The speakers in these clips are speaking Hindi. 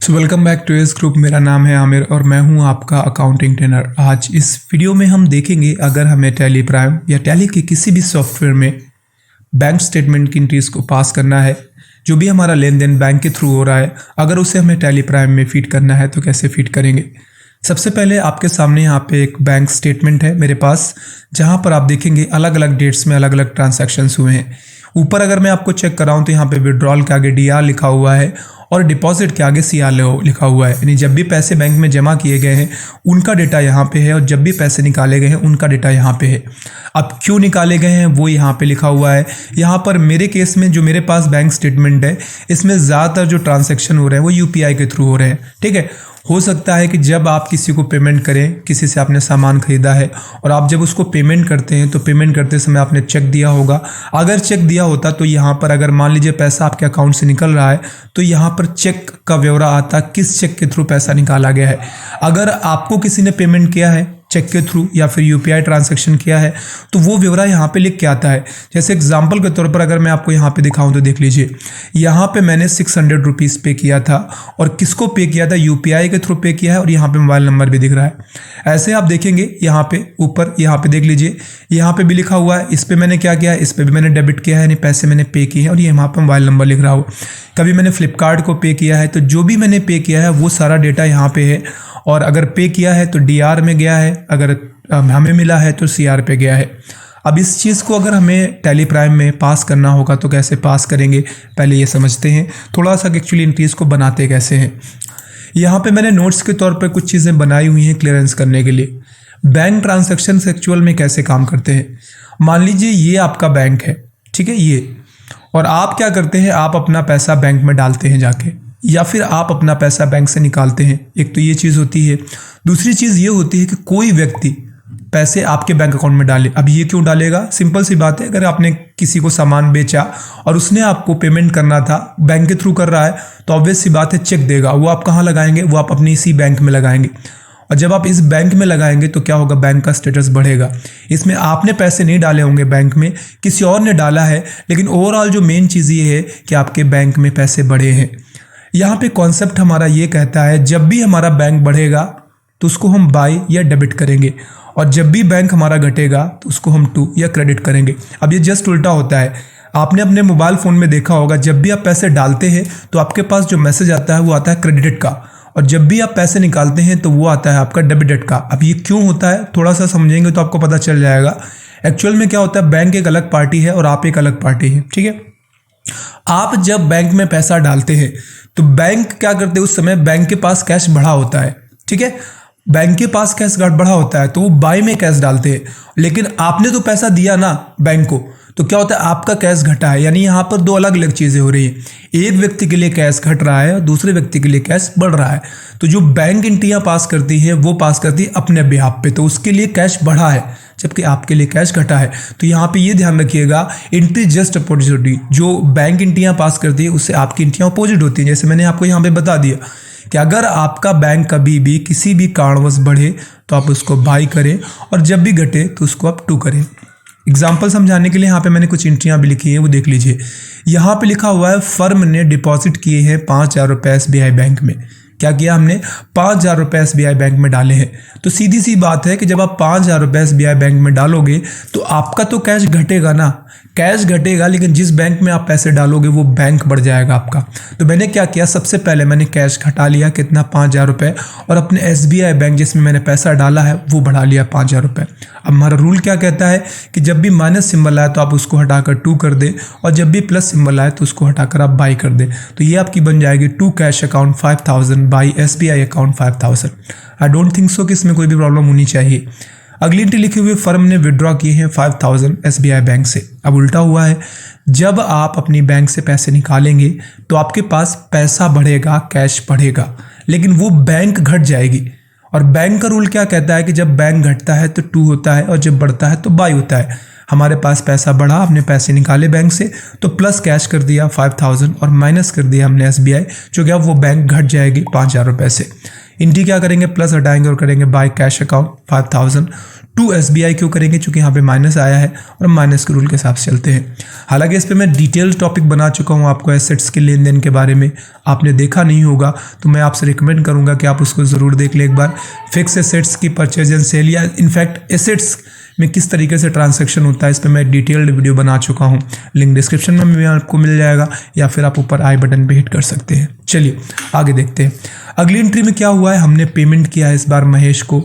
Welcome back to S group. मेरा नाम है आमिर और मैं हूं आपका अकाउंटिंग ट्रेनर। आज इस वीडियो में हम देखेंगे अगर हमें टैली प्राइम या टैली के किसी भी सॉफ्टवेयर में बैंक स्टेटमेंट की एंट्रीज को पास करना है, जो भी हमारा लेन देन बैंक के थ्रू हो रहा है, अगर उसे हमें टैली प्राइम में फीड करना है तो कैसे फीड करेंगे। सबसे पहले आपके सामने यहाँ पे एक बैंक स्टेटमेंट है मेरे पास, जहाँ पर आप देखेंगे अलग अलग डेट्स में अलग अलग ट्रांजैक्शंस हुए हैं। ऊपर अगर मैं आपको चेक कराऊँ तो यहाँ पे विड्रॉल के आगे DR लिखा हुआ है और डिपॉजिट के आगे CR लिखा हुआ है, यानी जब भी पैसे बैंक में जमा किए गए हैं उनका डेटा यहाँ पे है और जब भी पैसे निकाले गए हैं उनका डेटा यहाँ पे है। अब क्यों निकाले गए हैं वो यहाँ पे लिखा हुआ है। यहाँ पर मेरे केस में जो मेरे पास बैंक स्टेटमेंट है, इसमें ज़्यादातर जो ट्रांजैक्शन हो रहे हैं वो UPI के थ्रू हो रहे हैं। ठीक है, हो सकता है कि जब आप किसी को पेमेंट करें, किसी से आपने सामान खरीदा है और आप जब उसको पेमेंट करते हैं तो पेमेंट करते समय आपने चेक दिया होगा। अगर चेक दिया होता तो यहाँ पर अगर मान लीजिए पैसा आपके अकाउंट से निकल रहा है तो यहाँ पर चेक का ब्यौरा आता, किस चेक के थ्रू पैसा निकाला गया है। अगर आपको किसी ने पेमेंट किया है चेक के थ्रू या फिर UPI ट्रांजैक्शन किया है तो वो ब्यौरा यहाँ पे लिख के आता है। जैसे एग्जांपल के तौर पर अगर मैं आपको यहाँ पे दिखाऊं तो देख लीजिए, यहाँ पे मैंने 600 रुपीज़ पे किया था और किसको पे किया था, UPI के थ्रू पे किया है और यहाँ पे मोबाइल नंबर भी दिख रहा है। ऐसे आप देखेंगे यहाँ पे ऊपर, यहाँ पे देख लीजिए, यहाँ पे भी लिखा हुआ है। इस पर मैंने क्या किया है, इस पर भी मैंने डेबिट किया है, यानी पैसे मैंने पे किए हैं और ये वहाँ पर मोबाइल नंबर लिख रहा हो। कभी मैंने फ्लिपकार्ट को पे किया है तो जो भी मैंने पे किया है वो सारा डेटा यहाँ पे है, और अगर पे किया है तो DR में गया है, अगर हमें मिला है तो CR पे गया है। अब इस चीज़ को अगर हमें टैली प्राइम में पास करना होगा तो कैसे पास करेंगे, पहले ये समझते हैं थोड़ा सा एक्चुअली एंट्रीज को बनाते कैसे हैं। यहाँ पे मैंने नोट्स के तौर पर कुछ चीज़ें बनाई हुई हैं क्लियरेंस करने के लिए। बैंक ट्रांजेक्शन एक्चुअल में कैसे काम करते हैं। मान लीजिए ये आपका बैंक है, ठीक है, ये, और आप क्या करते हैं, आप अपना पैसा बैंक में डालते हैं जाके, या फिर आप अपना पैसा बैंक से निकालते हैं। एक तो ये चीज़ होती है। दूसरी चीज़ ये होती है कि कोई व्यक्ति पैसे आपके बैंक अकाउंट में डाले। अब ये क्यों डालेगा, सिंपल सी बात है, अगर आपने किसी को सामान बेचा और उसने आपको पेमेंट करना था, बैंक के थ्रू कर रहा है, तो ऑब्वियस सी बात है चेक देगा। वो आप कहाँ लगाएंगे, वो आप अपनी इसी बैंक में लगाएंगे। और जब आप इस बैंक में लगाएंगे तो क्या होगा, बैंक का स्टेटस बढ़ेगा। इसमें आपने पैसे नहीं डाले होंगे बैंक में, किसी और ने डाला है, लेकिन ओवरऑल जो मेन चीज़ ये है कि आपके बैंक में पैसे बढ़े हैं। यहाँ पे कॉन्सेप्ट हमारा ये कहता है जब भी हमारा बैंक बढ़ेगा तो उसको हम बाय या डेबिट करेंगे, और जब भी बैंक हमारा घटेगा तो उसको हम टू या क्रेडिट करेंगे। अब ये जस्ट उल्टा होता है। आपने अपने मोबाइल फ़ोन में देखा होगा, जब भी आप पैसे डालते हैं तो आपके पास जो मैसेज आता है वो आता है क्रेडिटेड का, और जब भी आप पैसे निकालते हैं तो वो आता है आपका डेबिटेड का। अब ये क्यों होता है थोड़ा सा समझेंगे तो आपको पता चल जाएगा। एक्चुअल में क्या होता है, बैंक एक अलग पार्टी है और आप एक अलग पार्टी है। ठीक है, आप जब बैंक में पैसा डालते हैं तो बैंक क्या करते हैं, उस समय बैंक के पास कैश बढ़ा होता है। ठीक है, बैंक के पास कैश बढ़ा होता है तो वो बाय में कैश डालते हैं, लेकिन आपने तो पैसा दिया ना बैंक को, तो क्या होता है, आपका कैश घटा है। यानी यहाँ पर दो अलग अलग चीज़ें हो रही हैं। एक व्यक्ति के लिए कैश घट रहा है और दूसरे व्यक्ति के लिए कैश बढ़ रहा है। तो जो बैंक एंट्रियाँ पास करती है वो पास करती है अपने बिहाफ पे, तो उसके लिए कैश बढ़ा है जबकि आपके लिए कैश घटा है। तो यहाँ पे ये ध्यान रखिएगा, एंट्री जस्ट अपोजिट, जो बैंक एंट्रियाँ पास करती है उससे आपकी एंट्रियाँ अपोजिट होती हैं। जैसे मैंने आपको यहाँ पे बता दिया कि अगर आपका बैंक कभी भी किसी भी कारणवश बढ़े तो आप उसको बाय करें, और जब भी घटे तो उसको आप टू करें। एग्जाम्पल समझाने के लिए यहाँ पे मैंने कुछ एंट्रियाँ भी लिखी हैं, वो देख लीजिए। यहाँ पे लिखा हुआ है फर्म ने डिपॉजिट किए हैं 5,000 रुपये SBI बैंक में। क्या किया हमने, 5,000 रुपये SBI बैंक में डाले हैं। तो सीधी सी बात है कि जब आप 5,000 रुपये SBI बैंक में डालोगे तो आपका तो कैश घटेगा ना, कैश घटेगा, लेकिन जिस बैंक में आप पैसे डालोगे वो बैंक बढ़ जाएगा आपका। तो मैंने क्या किया, सबसे पहले मैंने कैश घटा लिया, कितना, 5,000 रुपये, और अपने SBI बैंक जिसमें मैंने पैसा डाला है वो बढ़ा लिया 5,000 रुपये। अब हमारा रूल क्या कहता है कि जब भी माइनस सिंबल आए तो आप उसको हटाकर टू कर दें, और जब भी प्लस सिंबल आए तो उसको हटाकर आप बाई कर दें। तो ये आपकी बन जाएगी to cash account 5,000 by SBI account 5,000। I don't think so कि इसमें कोई भी प्रॉब्लम होनी चाहिए। अगली एंट्री लिखी हुई, फर्म ने विड्रॉ किए हैं 5,000 SBI बैंक से। अब उल्टा हुआ है, जब आप अपनी बैंक से पैसे निकालेंगे तो आपके पास पैसा बढ़ेगा, कैश बढ़ेगा, लेकिन वो बैंक घट जाएगी। और बैंक का रूल क्या कहता है कि जब बैंक घटता है तो टू होता है और जब बढ़ता है तो बाई होता है। हमारे पास पैसा बढ़ा, हमने पैसे निकाले बैंक से, तो प्लस कैश कर दिया 5000 और माइनस कर दिया हमने SBI, जो कि अब वो बैंक घट जाएगी 5000 रुपये से। इंटी क्या करेंगे, प्लस हटाएंगे और करेंगे by cash account 5000 to SBI। क्यों करेंगे, क्योंकि यहाँ पे माइनस आया है और माइनस के रूल के हिसाब से चलते हैं। हालांकि इस पे मैं डिटेल टॉपिक बना चुका हूँ आपको एसेट्स के लेन देन के बारे में, आपने देखा नहीं होगा तो मैं आपसे रिकमेंड करूँगा कि आप उसको ज़रूर देख लें एक बार। फिक्स एसेट्स की परचेज एंड सेल या इनफैक्ट एसेट्स में किस तरीके से ट्रांजैक्शन होता है, इस पर मैं डिटेल्ड वीडियो बना चुका हूँ, लिंक डिस्क्रिप्शन में भी आपको मिल जाएगा या फिर आप ऊपर आई बटन पे हिट कर सकते हैं। चलिए आगे देखते हैं। अगली एंट्री में क्या हुआ है, हमने पेमेंट किया है इस बार महेश को,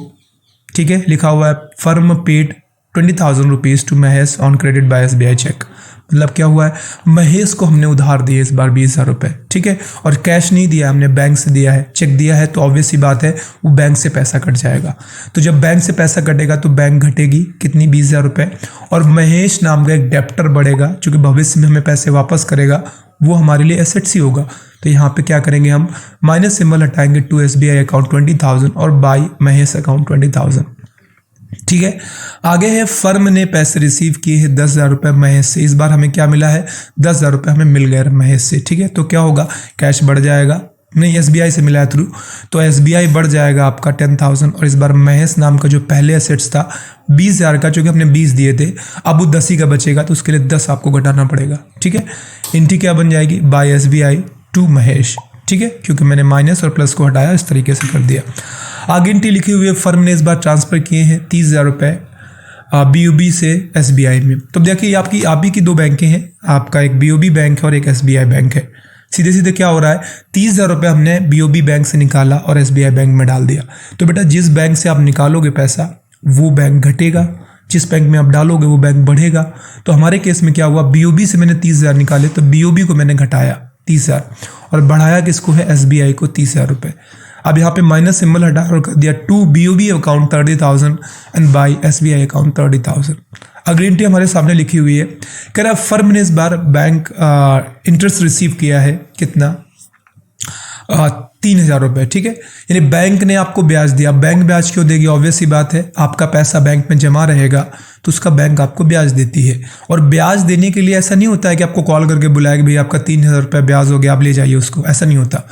ठीक है, लिखा हुआ है firm paid 20,000 rupees to Mahesh on credit by SBI cheque. मतलब क्या हुआ है, महेश को हमने उधार दिए इस बार 20,000 रुपये, ठीक है, और कैश नहीं दिया, हमने बैंक से दिया है, चेक दिया है, तो ऑब्वियस सी बात है वो बैंक से पैसा कट जाएगा। तो जब बैंक से पैसा कटेगा तो बैंक घटेगी कितनी, 20,000 रुपये, और महेश नाम का एक डेप्टर बढ़ेगा जो कि भविष्य में हमें पैसे वापस करेगा, वो हमारे लिए एसेट्स ही होगा। तो यहाँ पे क्या करेंगे, हम माइनस सिंबल हटाएंगे टू SBI अकाउंट 20,000 और बाय महेश अकाउंट 20,000, ठीक है। आगे है फर्म ने पैसे रिसीव किए हैं 10,000 रुपये महेश से। इस बार हमें क्या मिला है, 10,000 रुपये हमें मिल गए महेश से, ठीक है। तो क्या होगा, कैश बढ़ जाएगा, नहीं SBI से मिला है थ्रू, तो SBI बढ़ जाएगा आपका 10,000 और इस बार महेश नाम का जो पहले एसेट्स था 20,000 का, जो कि हमने 20 दिए थे, अब वो 10 ही का बचेगा, तो उसके लिए 10 आपको घटाना पड़ेगा, ठीक है। इनकी क्या बन जाएगी, बाय SBI टू महेश, ठीक है, क्योंकि मैंने माइनस और प्लस को हटाया, इस तरीके से कर दिया। आगे एंट्री लिखी हुई है, फर्म ने इस बार ट्रांसफर किए हैं 30,000 रुपये BOB से SBI में। तो देखिए आपकी आप ही की दो बैंकें हैं, आपका एक BOB बैंक है और एक SBI बैंक है। सीधे सीधे क्या हो रहा है, 30,000 रुपये हमने BOB बैंक से निकाला और SBI बैंक में डाल दिया। तो बेटा जिस बैंक से आप निकालोगे पैसा वो बैंक घटेगा, जिस बैंक में आप डालोगे वो बैंक बढ़ेगा। तो हमारे केस में क्या हुआ, BOB से मैंने 30,000 निकाले, तो BOB को मैंने घटाया 30,000 और बढ़ाया किसको है, SBI को 30,000 रुपये। अब यहाँ पे माइनस सिंबल हटा और कर दिया to BOB account 30,000 and by SBI account 30,000। अगली एंट्री हमारे सामने लिखी हुई है, कह रहा फर्म ने इस बार बैंक इंटरेस्ट रिसीव किया है कितना, 3,000 रुपये, ठीक है। यानी बैंक ने आपको ब्याज दिया। बैंक ब्याज क्यों देगी, ऑब्वियस सी बात है, आपका पैसा बैंक में जमा रहेगा तो उसका बैंक आपको ब्याज देती है। और ब्याज देने के लिए ऐसा नहीं होता है कि आपको कॉल करके बुलाया कि भाई आपका 3,000 रुपये ब्याज हो गया, आप ले जाइए उसको, ऐसा नहीं होता,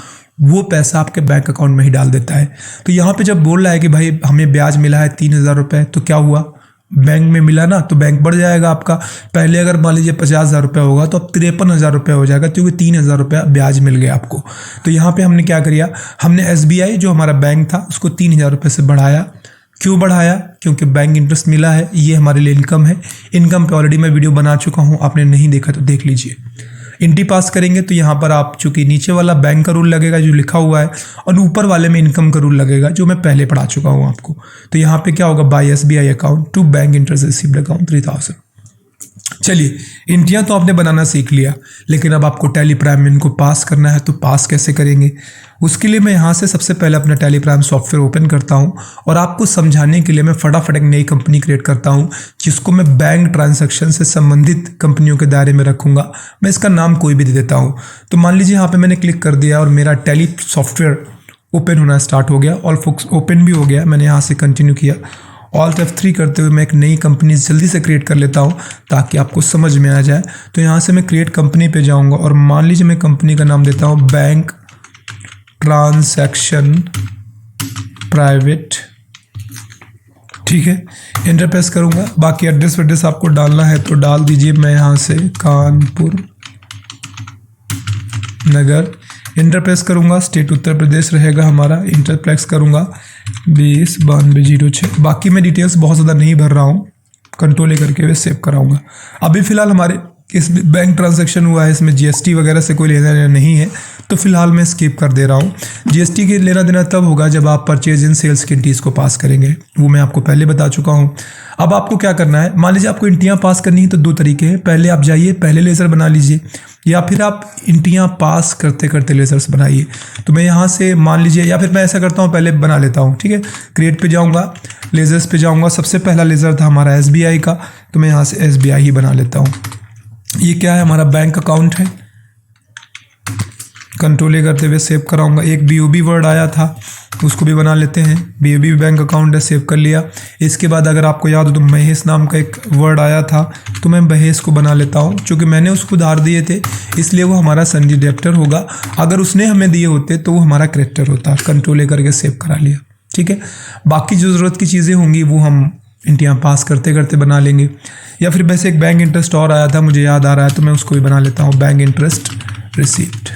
वो पैसा आपके बैंक अकाउंट में ही डाल देता है। तो यहाँ पे जब बोल रहा है कि भाई हमें ब्याज मिला है 3,000 रुपये, तो क्या हुआ, बैंक में मिला ना, तो बैंक बढ़ जाएगा आपका। पहले अगर मान लीजिए 50,000 रुपये होगा तो अब 53,000 रुपये हो जाएगा, क्योंकि 3,000 रुपये ब्याज मिल गया आपको। तो यहाँ पे हमने क्या किया, हमने SBI जो हमारा बैंक था उसको 3,000 रुपये से बढ़ाया। क्यों बढ़ाया, क्योंकि बैंक इंटरेस्ट मिला है, ये हमारे लिए इनकम है। इनकम पे ऑलरेडी मैं वीडियो बना चुका हूँ, आपने नहीं देखा तो देख लीजिए। इंटी पास करेंगे तो यहाँ पर आप चूंकि नीचे वाला बैंक का रूल लगेगा जो लिखा हुआ है, और ऊपर वाले में इनकम का रूल लगेगा जो मैं पहले पढ़ा चुका हूँ आपको। तो यहाँ पे क्या होगा, by SBI account to bank interest received account 3,000। चलिए इंटियाँ तो आपने बनाना सीख लिया, लेकिन अब आपको टैली प्राइम में इनको पास करना है, तो पास कैसे करेंगे, उसके लिए मैं यहाँ से सबसे पहले अपना टैली प्राइम सॉफ्टवेयर ओपन करता हूँ और आपको समझाने के लिए मैं फटाफट एक नई कंपनी क्रिएट करता हूँ जिसको मैं बैंक ट्रांजैक्शन से संबंधित कंपनियों के दायरे में रखूँगा। मैं इसका नाम कोई भी दे देता हूँ। तो मान लीजिए यहाँ पर मैंने क्लिक कर दिया और मेरा टैली सॉफ्टवेयर ओपन होना स्टार्ट हो गया, ऑल फोक्स ओपन भी हो गया। मैंने यहाँ से कंटिन्यू किया, ऑल्ट F3 करते हुए मैं एक नई कंपनी जल्दी से क्रिएट कर लेता हूँ ताकि आपको समझ में आ जाए। तो यहाँ से मैं क्रिएट कंपनी पे जाऊँगा और मान लीजिए मैं कंपनी का नाम देता हूँ बैंक ट्रांजैक्शन प्राइवेट, ठीक है। एंटर प्रेस करूँगा। बाकी एड्रेस आपको डालना है तो डाल दीजिए, मैं यहाँ से कानपुर नगर। इंटर प्रेस करूँगा, स्टेट उत्तर प्रदेश रहेगा हमारा। इंटर प्रेस करूँगा 209206। बाकी मैं डिटेल्स बहुत ज़्यादा नहीं भर रहा हूँ, कंट्रोल करके वे सेव कराऊँगा। अभी फ़िलहाल हमारे इस बैंक ट्रांजैक्शन हुआ है, इसमें GST वगैरह से कोई लेना देना नहीं है, तो फिलहाल मैं स्किप कर दे रहा हूँ। GST के लेना देना तब होगा जब आप परचेज इन सेल्स की एंट्रीज को पास करेंगे, वो मैं आपको पहले बता चुका हूँ। अब आपको क्या करना है, मान लीजिए आपको इंटियाँ पास करनी है तो दो तरीके हैं। पहले आप जाइए, पहले लेज़र बना लीजिए, या फिर आप इंटियाँ पास करते करते लेज़र्स बनाइए। तो मैं यहाँ से मान लीजिए, या फिर मैं ऐसा करता हूँ, पहले बना लेता हूँ, ठीक है। क्रिएट पे जाऊँगा, लेज़र्स पे जाऊँगा। सबसे पहला लेज़र था हमारा SBI का, तो मैं यहाँ से SBI ही बना लेता हूँ। ये क्या है, हमारा बैंक अकाउंट है। कंट्रोल करते हुए सेव कराऊंगा। एक BOB वर्ड आया था, उसको भी बना लेते हैं। BOB बैंक अकाउंट है, सेव कर लिया। इसके बाद अगर आपको याद हो तो महेश नाम का एक वर्ड आया था, तो मैं महेश को बना लेता हूँ। चूँकि मैंने उसको उधार दिए थे इसलिए वो हमारा सन्नी डेप्टर होगा। अगर उसने हमें दिए होते तो वो हमारा क्रेडिटर होता। कंट्रोल ए करके सेव करा लिया, ठीक है। बाकी जो ज़रूरत की चीज़ें होंगी वो हम इंटियाँ पास करते करते बना लेंगे। या फिर वैसे एक बैंक इंटरेस्ट और आया था, मुझे याद आ रहा है, तो मैं उसको भी बना लेता हूँ, बैंक इंटरेस्ट रिसीप्ट।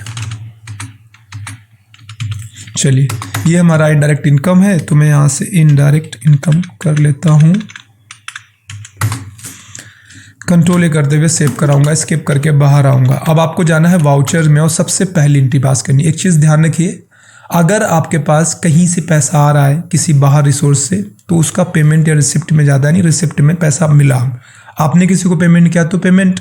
चलिए, ये हमारा इनडायरेक्ट इनकम है, तो मैं यहाँ से इनडायरेक्ट इनकम कर लेता हूँ। कंट्रोल ए करते हुए सेव कराऊंगा, स्किप करके बाहर आऊँगा। अब आपको जाना है वाउचर में और सबसे पहली एंट्री पास करनी। एक चीज़ ध्यान रखिए, अगर आपके पास कहीं से पैसा आ रहा है किसी बाहर रिसोर्स से, तो उसका पेमेंट या रिसिप्ट में ज़्यादा नहीं, रिसिप्ट में पैसा मिला। आपने किसी को पेमेंट किया तो पेमेंट,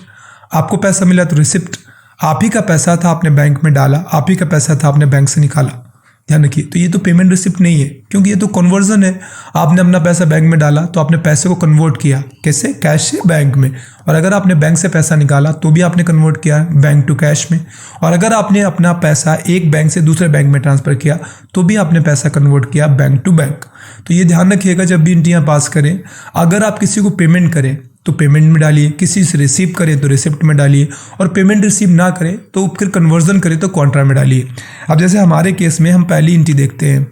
आपको पैसा मिला तो रिसिप्ट। आप ही का पैसा था, आपने बैंक में डाला, आप ही का पैसा था, आपने बैंक से निकाला। ध्यान रखिए, तो ये तो पेमेंट रिसिप्ट नहीं है, क्योंकि ये तो कन्वर्जन है। आपने अपना पैसा बैंक में डाला तो आपने पैसे को कन्वर्ट किया, कैसे? कैश से बैंक में। और अगर आपने बैंक से पैसा निकाला तो भी आपने कन्वर्ट किया बैंक टू कैश में। और अगर आपने अपना पैसा एक बैंक से दूसरे बैंक में ट्रांसफ़र किया तो भी आपने पैसा कन्वर्ट किया बैंक टू बैंक। तो ये ध्यान रखिएगा जब भी एंट्रियाँ पास करें, अगर आप किसी को पेमेंट करें तो पेमेंट में डालिए, किसी से रिसीव करें तो रिसिप्ट में डालिए, और पेमेंट रिसीव ना करें तो फिर कन्वर्जन करें तो कॉन्ट्रा में डालिए। अब जैसे हमारे केस में हम पहली एंट्री देखते हैं।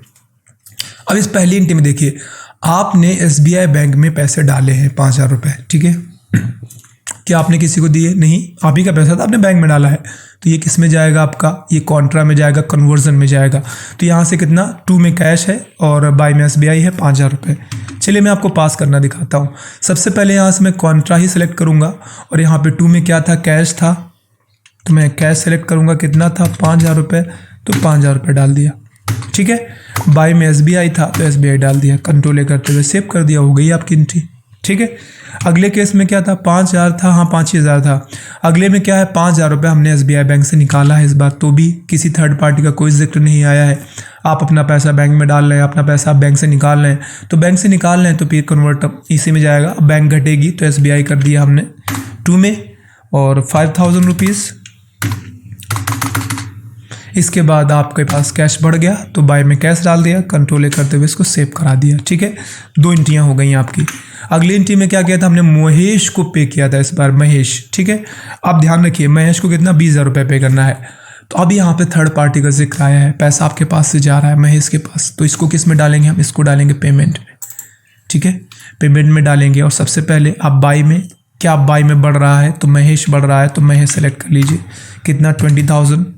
अब इस पहली एंट्री में देखिए, आपने SBI बैंक में पैसे डाले हैं 5,000 रुपये, ठीक है। क्या आपने किसी को दिए? नहीं, आप ही का पैसा था, आपने बैंक में डाला है। तो ये किस में जाएगा आपका? ये कॉन्ट्रा में जाएगा, कन्वर्जन में जाएगा। तो यहाँ से कितना? 2 में कैश है और बाय में SBI है 5,000 रुपये। चलिए मैं आपको पास करना दिखाता हूँ। सबसे पहले यहाँ से मैं कॉन्ट्रा ही सिलेक्ट करूँगा, और यहाँ पे 2 में क्या था? कैश था, तो मैं कैश सेलेक्ट करूँगा। कितना था? 5,000 रुपये, तो 5,000 रुपये डाल दिया, ठीक है। बाय में SBI था तो SBI डाल दिया। कंट्रोल ए करते हुए सेव कर दिया, हो गई आपकी एंट्री, ठीक है। अगले केस में क्या था? 5,000 था, हाँ 5,000 था। अगले में क्या है? 5,000 रुपये हमने SBI बैंक से निकाला है इस बार, तो भी किसी थर्ड पार्टी का कोई जिक्र नहीं आया है। आप अपना पैसा बैंक में डाल रहे हैं, अपना पैसा आप बैंक से निकाल रहे हैं, तो बैंक से निकाल रहे हैं तो फिर कन्वर्ट इसी में जाएगा। बैंक घटेगी तो SBI कर दिया हमने 2 में, और 5,000 रुपीज़। इसके बाद आपके पास कैश बढ़ गया तो बाय में कैश डाल दिया, कंट्रोल ए करते हुए इसको सेव करा दिया, ठीक है। 2 एंट्रियाँ हो गई आपकी। अगली एंट्री में क्या किया था? हमने महेश को पे किया था इस बार, महेश, ठीक है। अब ध्यान रखिए, महेश को कितना? 20,000 रुपये पे करना है। तो अब यहाँ पे थर्ड पार्टी का जिक्र आया है, पैसा आपके पास से जा रहा है महेश के पास, तो इसको किस में डालेंगे हम? इसको डालेंगे पेमेंट में, ठीक है। पेमेंट में डालेंगे, और सबसे पहले आप बाय में, क्या बाय में बढ़ रहा है? तो महेश बढ़ रहा है, तो महेश सेलेक्ट कर लीजिए। कितना? 20,000।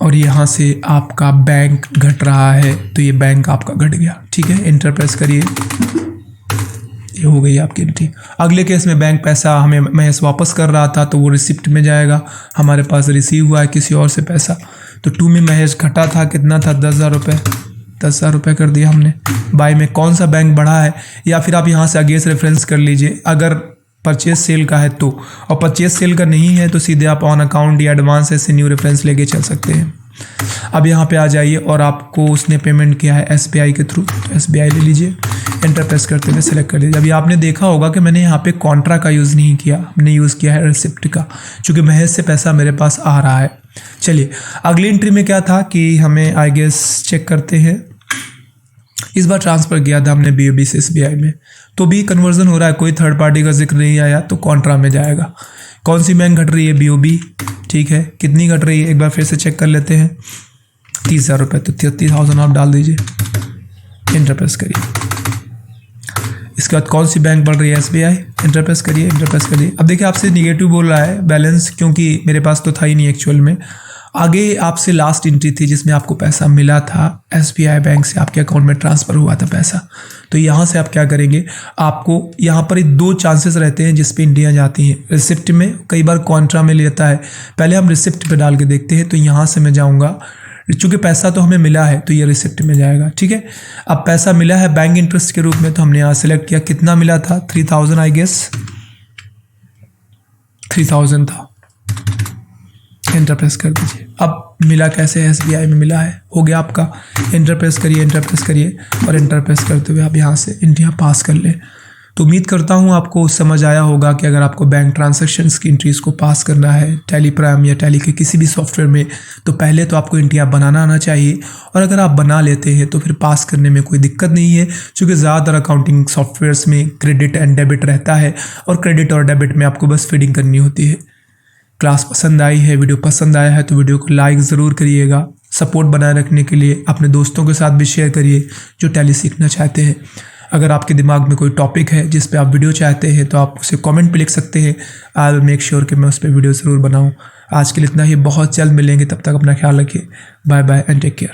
और यहाँ से आपका बैंक घट रहा है, तो ये बैंक आपका घट गया, ठीक है। एंटर प्रेस करिए, ये हो गई आपकी एंट्री। अगले केस में बैंक पैसा हमें महेश वापस कर रहा था, तो वो रिसिप्ट में जाएगा। हमारे पास रिसीव हुआ है किसी और से पैसा, तो 2 में महेश घटा था, कितना था? 10,000 रुपये, 10,000 रुपये कर दिया हमने। बाय में कौन सा बैंक बढ़ा है, या फिर आप यहाँ से आगे से रेफरेंस कर लीजिए, अगर परचेज सेल का है तो, और परचेज सेल का नहीं है तो सीधे आप ऑन अकाउंट या एडवांस ऐसे न्यू रेफरेंस लेके चल सकते हैं। अब यहाँ पे आ जाइए, और आपको उसने पेमेंट किया है SBI के थ्रू, तो SBI ले लीजिए। एंटर प्रेस करते हुए सेलेक्ट कर लीजिए। अभी आपने देखा होगा कि मैंने यहाँ पे कॉन्ट्रा का यूज़ नहीं किया, हमने यूज़ किया है रिसिप्ट का, चूँकि महेश से पैसा मेरे पास आ रहा है। चलिए, अगली एंट्री में क्या था कि हमें आई गेस चेक करते हैं। इस बार ट्रांसफ़र किया था हमने BOB से SBI में, तो भी कन्वर्जन हो रहा है, कोई थर्ड पार्टी का जिक्र नहीं आया, तो कॉन्ट्रा में जाएगा। कौन सी बैंक घट रही है? BOB, ठीक है। कितनी घट रही है एक बार फिर से चेक कर लेते हैं। 30,000 रुपये, तो 33,000 आप डाल दीजिए। एंटर प्रेस करिए। इसके बाद कौन सी बैंक बढ़ रही है? SBI। एंटर प्रेस करिए, एंटर प्रेस करिए। अब देखिए आपसे निगेटिव बोल रहा है बैलेंस, क्योंकि मेरे पास तो था ही नहीं एक्चुअल में। आगे आपसे लास्ट एंट्री थी जिसमें आपको पैसा मिला था SBI बैंक से, आपके अकाउंट में ट्रांसफ़र हुआ था पैसा। तो यहाँ से आप क्या करेंगे? आपको यहाँ पर 2 चांसेस रहते हैं जिस पे एंट्रियाँ जाती हैं। रिसिप्ट में, कई बार कॉन्ट्रा में लेता है। पहले हम रिसिप्ट पे डाल के देखते हैं। तो यहाँ से मैं जाऊँगा, चूँकि पैसा तो हमें मिला है तो ये रिसिप्ट में जाएगा, ठीक है। अब पैसा मिला है बैंक इंटरेस्ट के रूप में, तो हमने यहाँ सेलेक्ट किया। कितना मिला था? 3,000 आई गेस, 3,000 था। एंटर प्रेस कर दीजिए। अब मिला कैसे? SBI में मिला है, हो गया आपका। एंटर प्रेस करिए, एंटर प्रेस करिए, और एंटर प्रेस करते हुए आप यहाँ से एंट्रियाँ पास कर लें। तो उम्मीद करता हूँ आपको समझ आया होगा कि अगर आपको बैंक ट्रांजैक्शंस की एंट्रीज़ को पास करना है टैली प्राइम या टैली के किसी भी सॉफ्टवेयर में, तो पहले तो आपको एंट्रियाँ बनाना आना चाहिए। और अगर आप बना लेते हैं तो फिर पास करने में कोई दिक्कत नहीं है, क्योंकि ज़्यादातर अकाउंटिंग सॉफ्टवेयर्स में क्रेडिट एंड डेबिट रहता है और क्रेडिट और डेबिट में आपको बस फीडिंग करनी होती है। क्लास पसंद आई है, वीडियो पसंद आया है तो वीडियो को लाइक ज़रूर करिएगा। सपोर्ट बनाए रखने के लिए अपने दोस्तों के साथ भी शेयर करिए जो टैली सीखना चाहते हैं। अगर आपके दिमाग में कोई टॉपिक है जिस पे आप वीडियो चाहते हैं तो आप उसे कमेंट पे लिख सकते हैं। आई विल मेक श्योर कि मैं उस पर वीडियो ज़रूर बनाऊँ। आज के लिए इतना ही, बहुत जल्द मिलेंगे, तब तक अपना ख्याल रखिए। Bye bye and take care.